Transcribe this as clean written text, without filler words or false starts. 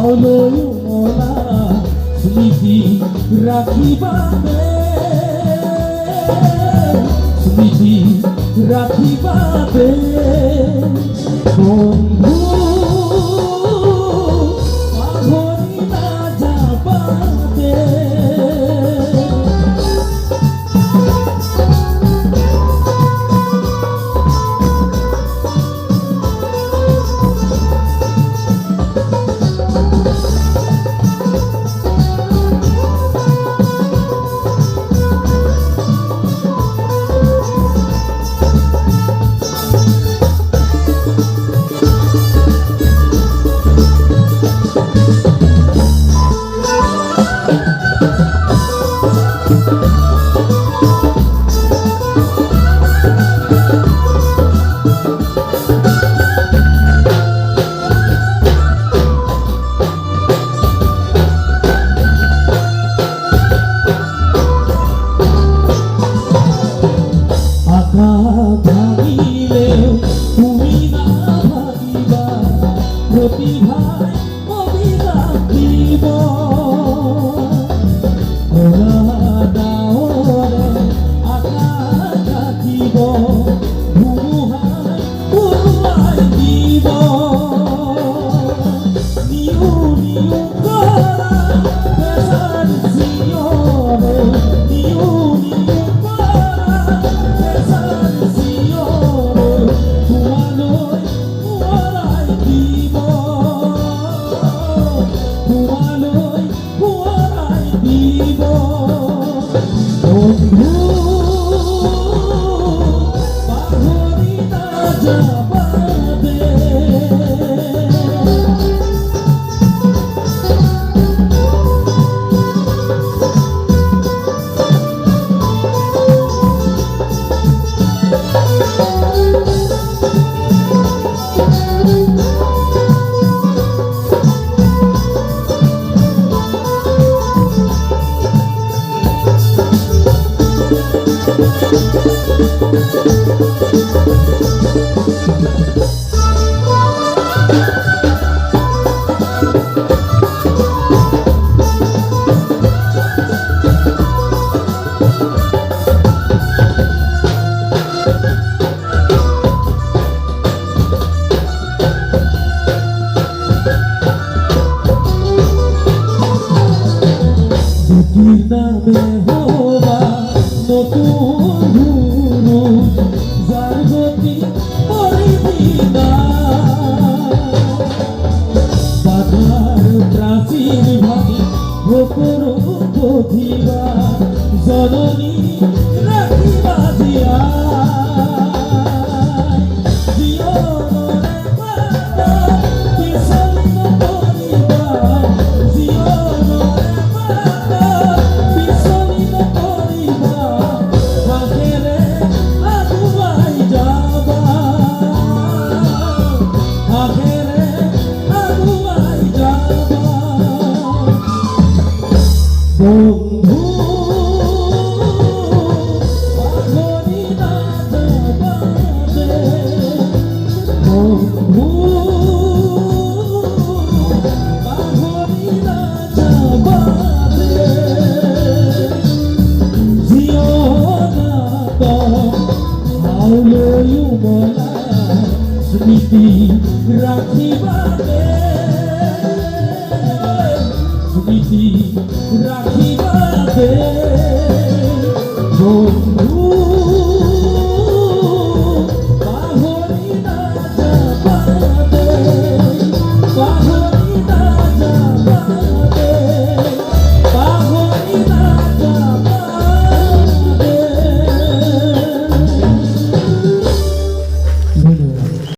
হাওলই মোলা স্মৃতি রাখিবাতে স্মৃতি রাখিবাতে বন্ধু পাহরি না যাবাতে ভাঙিলে তুমি না ভাঙিবা প্রতিভায় কবিতা দিব দাওরে আকাশ রাখিব ধুমুহায় উড়াই দিব নিউ নিউ করা পেশার সিয়রে নিউ নিউ করা পেশার সিয়রে তোমালই উড়াই দিব তোমালই উড়াই দিব বন্ধু পাহরি না যাবাতে নামে হবা নতুন গুরু যার গতি পড়িবি না বাধার প্রাচীর ভাঙি গোপর পথিবা জননী রাখিবা দিয়া বন্ধু পাহরি না যাবাতে বন্ধু পাহরি না যাবাতে জিও না তো হাওলই মোলা স্মৃতি রাখিবাতে স্মৃতি রাখিবাতে বন্ধু